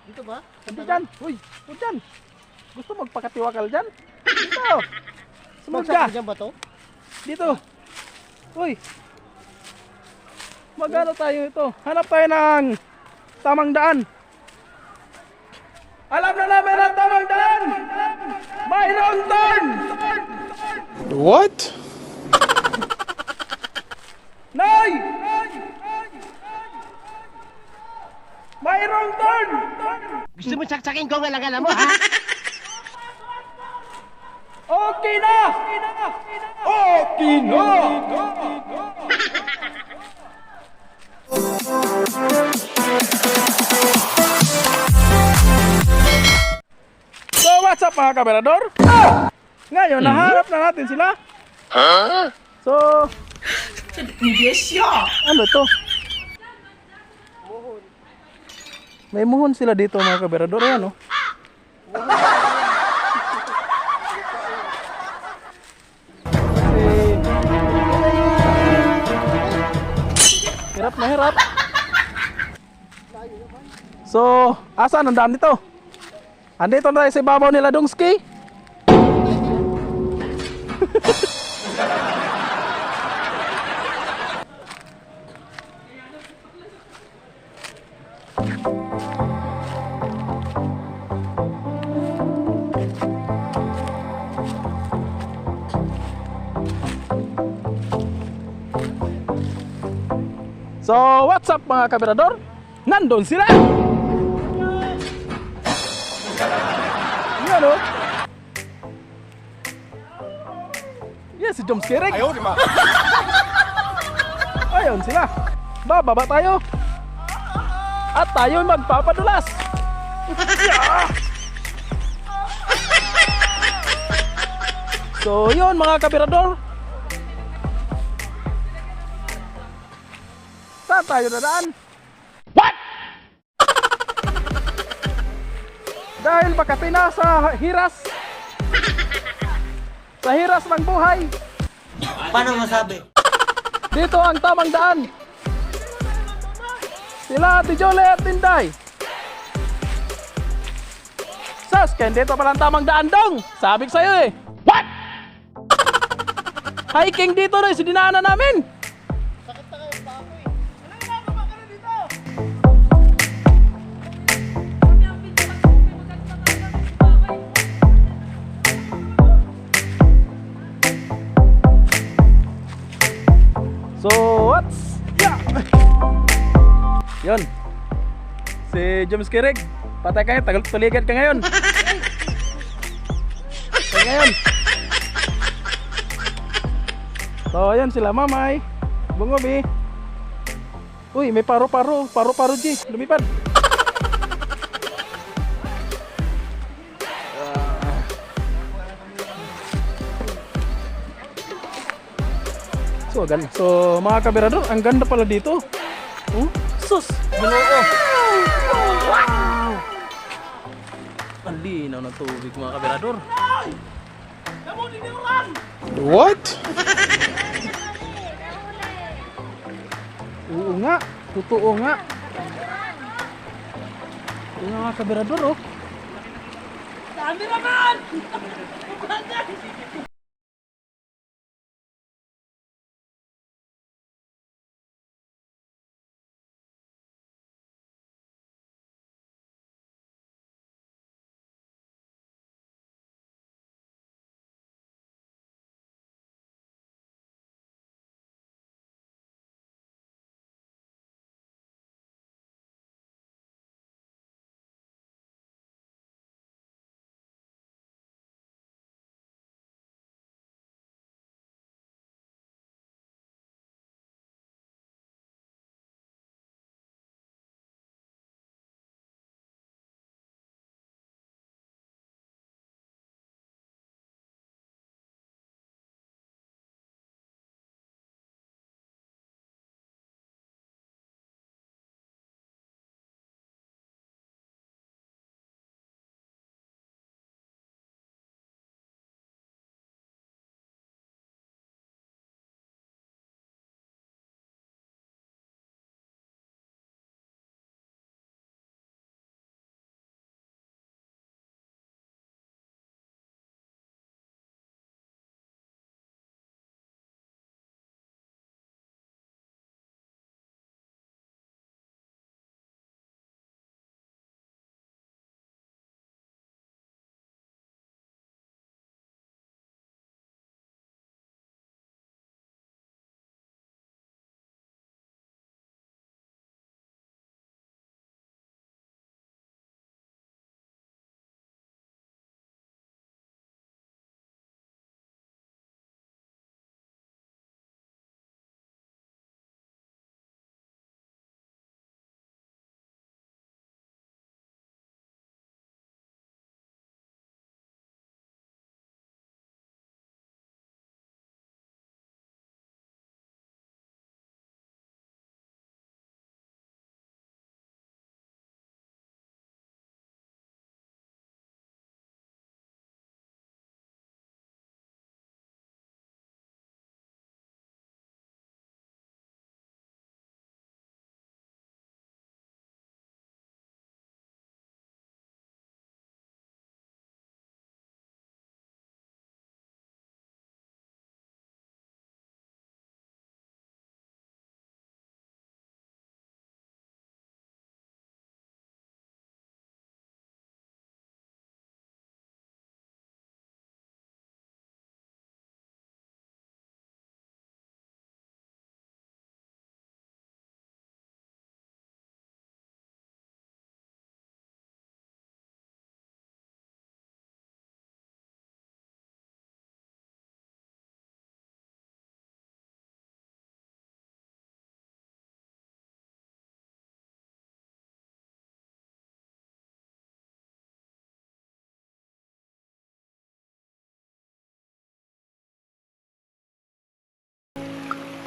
Dito ba? Hindi dyan. Uy, huwag dyan. Gusto magpakatiwakal dyan? Dito. Sumunod ka. Bagsak dyan ba to? Dito. Uy. Magano tayo ito? Hanap tayo ng tamang daan. Alam na namin ang tamang daan. Mayroong turn. What? Nay! Mayroong turn. Gusto mo saksakin ko ang alangan mo, ha? Okay na. Okay na. So what's up mga kaberador? Ngayon nahanap na natin sila. So ano to? May muhon sila dito mga kaberador. Ayan o. Hirap na hirap. So, asan ang daan dito? Andito na tayo sa ibabaw nila Dongski. So, what's up mga kaberador? Nandun sila! Yan o! Yes, si Joms Kirig! Ayun sila! Bababa tayo! At tayo magpapadulas! So, yun mga kaberador! Saan tayo dadaan? What? Dahil makati na sa hiras. Sa hiras ng buhay. Paano masabi? Dito ang tamang daan. Sila Ate Jole at Tinday. Ken, dito pala ang tamang daan dong. Sabi ko sa'yo eh. What? Hiking dito rin, dinaanan namin. So, what's... Yeah! Yun. Si James Kirig. Patay kayo, tagal tuligad ka ngayon. So, ngayon. So, ayan sila Mamay. Bungobi. Uy, may paro-paro. Paro-paro, G. Lumipad. So, mga kaberador, ang ganda pala dito. Sus! Ginoo! Wow! Ang linaw ng tubig mga kaberador. What? Oo nga, totoo nga. Oo nga mga kaberador, oh. Dami naman!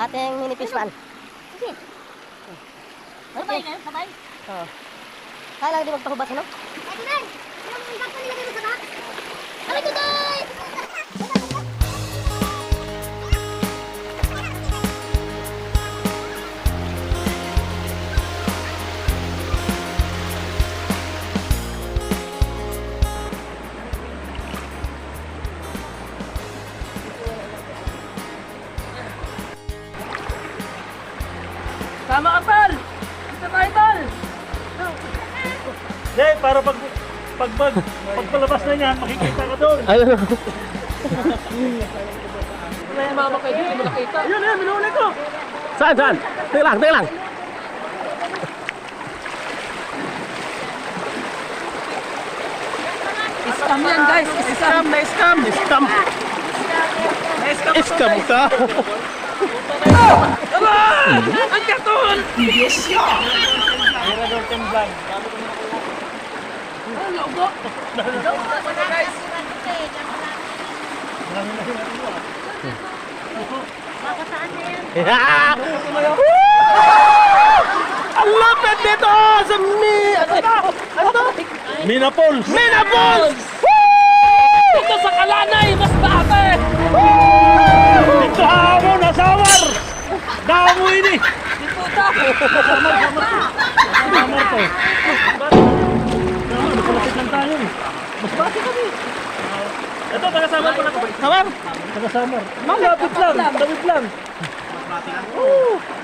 Ating mini fish pan. Sige. Sabay kayo, sabay. Oo. Kaya lang di magpahubad, ano? Pwede na. Yung box na nilagay mo sa box. Aray ko, Toy! Tama ka, Tol! Dito tayo, Tol! Hindi, para pagpalabas na niyan, makikita ka doon. Ayun. May mama kayo dito, hindi mo nakita. Ayun, ayun, minulit ko. Saan, saan? Tingnan lang, tingnan lang. Scam yan, guys. Scam, na-scam. Scam. Scam ka. Ang karton! Mirador Temblang. Ang logo. Ang lapit dito sa ano to? Minapols. Minapols! Dito sa Kalanay, mas bate! Ito mo, nasawar. Damo ini. Puta! Samar to. Napalapit lang tayo eh. Mas bati kami. Ito, taga-samar pa na ko. Samar? Taga-samar. Malapit lang, dawit lang.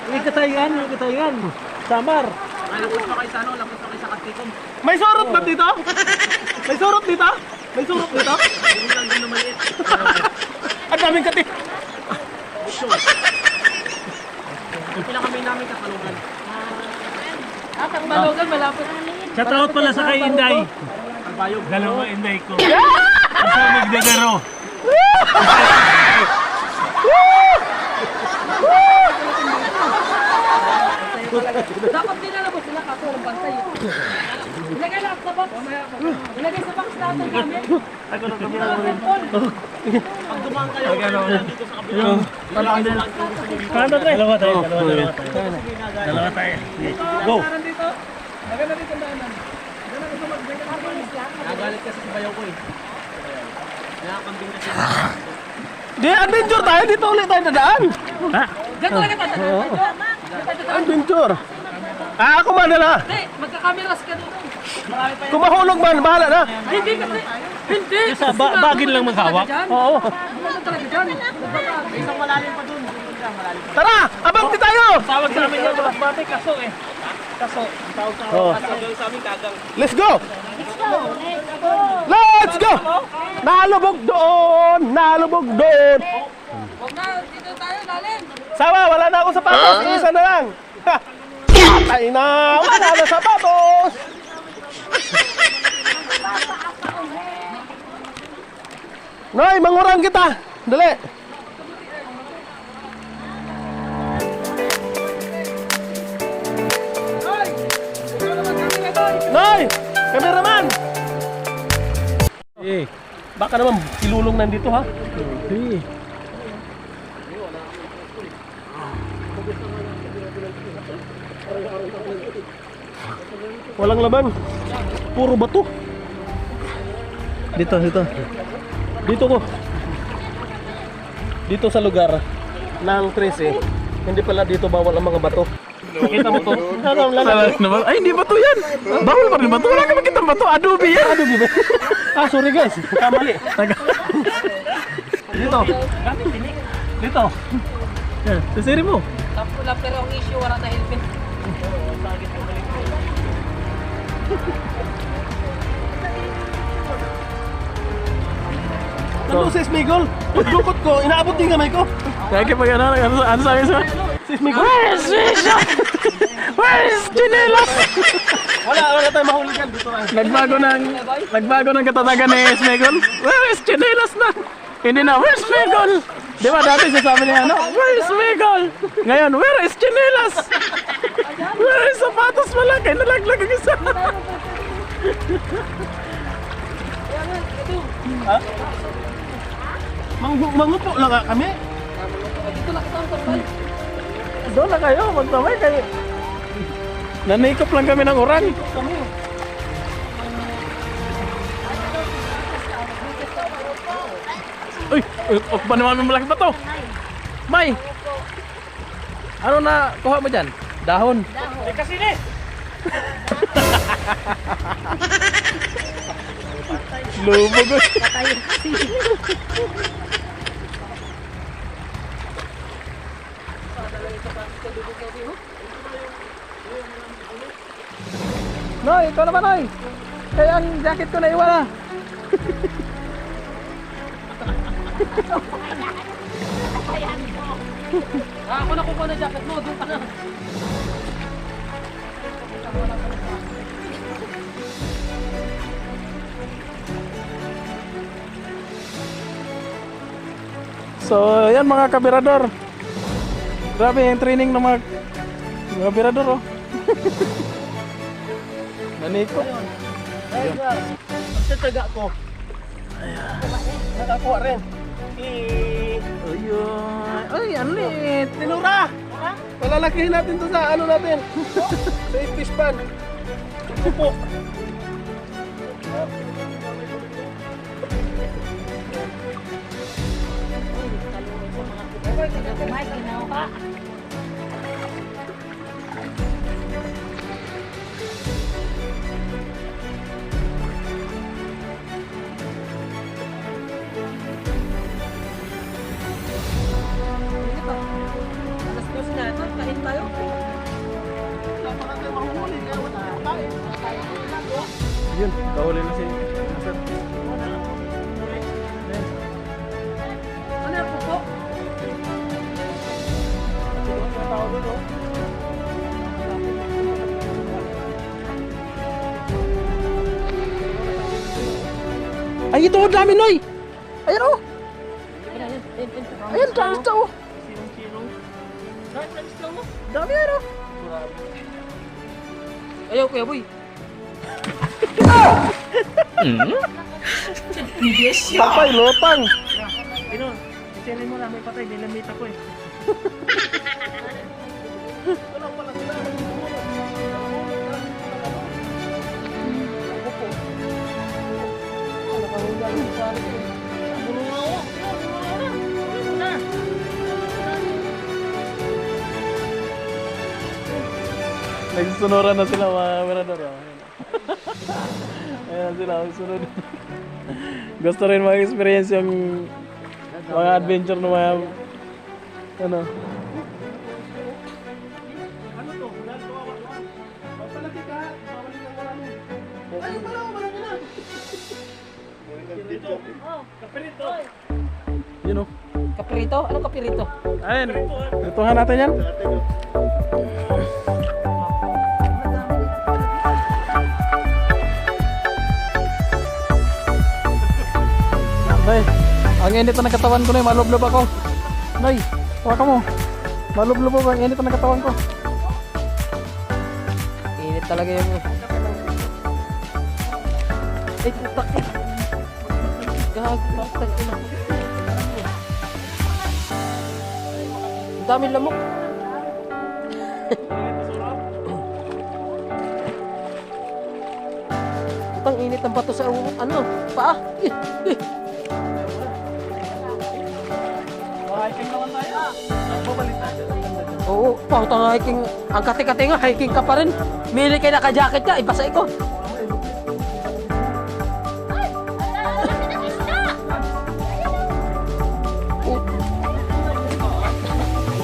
May katayan. Samar. May surot ba dito? May surot dito? May surot dito? Ang daming kati. Kapalugan, malapit. Shout out pala sa kay Inday. Dalawa Inday ko. Sa Migdadero. Dapat dinalabos sila kaso walang bantay. Ilagay lang sa box. Ilagay sa box natin kami. Ako na kami na rin. Pag dumaan kayo, dito sa kabila. Kano tayo? Dalawa tayo. Dalawa tayo. Go. Dito. Maganda dito ang daanan. Nagalit kasi si bayaw ko eh. Nakakambing kasi. Di, adventure tayo. Dito ulit tayo dadaan. Ha? Diyan talaga tayo dadaan. Adventure. Ah, ako man na. Hindi, magkakameras ka dito. Marami pa Kung mahulog man, bahala na. Hindi kasi. Hindi. Sa bagin lang maghawak. Oo. Ano talaga dyan? Isang malalim pa dun. Tara, abante tayo. Tawag sa amin yan, mas bate, kaso eh. Kaso. Tawag sa Oh. sa amin kagang. Let's go. Let's go! Let's go! Let's go. Nalubog doon. Nalubog doon. Huwag na, dito tayo, lalim. Sawa, wala na akong sapatos. Isa na lang. Ha. Patay na. Wala na sapatos. Noy, mangurang kita. Dali. Noy, cameraman. Baka naman silulong nandito ha. Walang laman. Puro bato. Dito. Dito ko. Dito sa lugar ng 13. Hindi pala dito bawal ang mga bato. Nakita mo to? Ano, Ay, hindi ba to yan? Bawal pa rin ba to? Wala ka makita ba to? Adobe yan. Adobe ba? Ah, sorry guys. Kamali. Dito. Dito. Yan, sisiri mo. Wala pero ang issue, wala na helmet. Nandun si Smigol. Pagdukot ko, inaabot din kamay ko. Kaya pag ano sabi sa? Si Smigol. Where's Misha? Where's Chinelas? Wala tayong mahuligan dito lang. Nagbago ng katatagan ni Smegol. Where is Chinelas na? Hindi na, where's Smegol? Di ba dati sasabi niya, ano? Where is Smegol? Ngayon, where is Chinelas? Where is sapatos malaki? Nalaglag ang isa. Ha? Mangupo lang kami. Dito lang sa tambay. Doon na kayo, magtamay kayo. Nanikop lang kami ng orang. Uy, ba naman malaki ba to? May! Ano na kuha mo dyan? Dahon. Eh, kasi ni. Lubog. Noy, ikaw naman Noy. Kaya ang jacket ko na iwan na. Ako na kukuha na jacket mo, doon ka na. So, yan mga kabirador. Grabe yung training ng mga kabirador oh. Naniko. Magtataga ko. Nakakuha rin. Ayun. Ay, ang lit. Tinura! Palalakihin natin to sa ano natin. Sa fish pan. Pupo. Yun, kahuli na si Sir. Ano yung pupo? Ay, ito ang dami Noy. Ayan oh. Ayan, dami ito oh. Dami yan oh. Ayaw kuya boy. Tapay, lotang. Pino, isinin mo lang, may patay, nilamita ko eh. Nagsusunuran na sila mga kabirador oh. Ayan sila, magsunod. Gusto rin mag-experience yung mga adventure ng mga ano. Yun oh. Kapirito? Anong kapirito? Ayun, ituhan natin yan. Nay, ang init na ng katawan ko na, malublob ako. Nay, huwag ka mo. Malublob ako, ang init na ng katawan ko. Init talaga yung... Ay, putak eh. Gago, putak ina. Ang daming lamok. Putang init ng bato sa ano, paa. Oo, putang hiking. Ang kate-kate nga, hiking ka pa rin. Mili kayo naka-jacket ka, ibasa ko.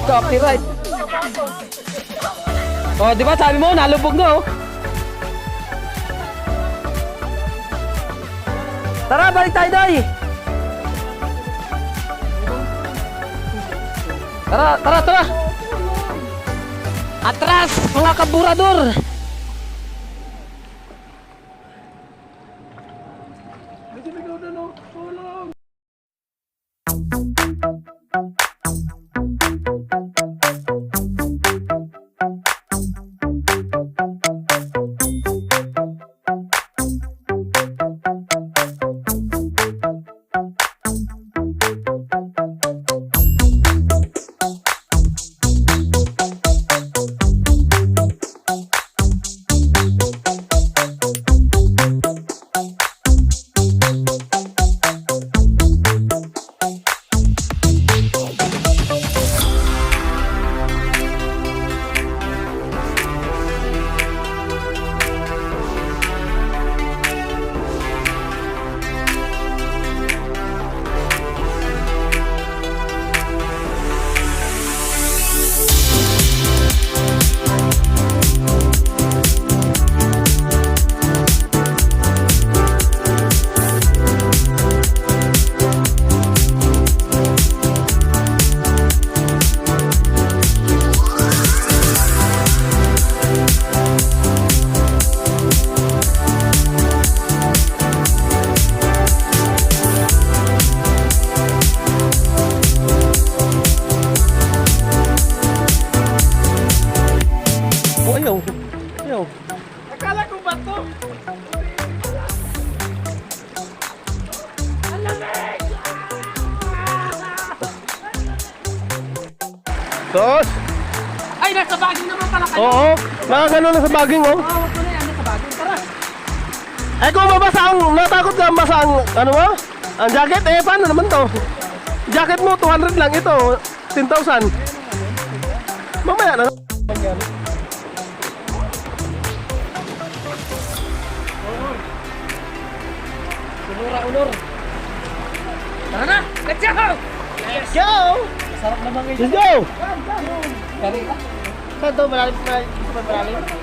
Copyright. Oh, di ba sabi mo, nalubog na oh. Tara, balik tayo doy. Tara. Atras, mga kaburador. Tos. Ay, nasa baging naman pala kayo. Oo. Nakagano na sa baging, oh. Oo, ito na yan, nasa baging. Tara. Eh kung mabasa ang, natakot ka mabasa ang, ano mo? Ang jacket, eh paano naman to? Jacket mo, 200 lang. Ito, 10,000. Mamaya na. Ulor. Tara na, let's go! Let's go! Sarap naman ngayon. Let's go! Kari ka? Saan to? Malalim? Malalim? Malalim?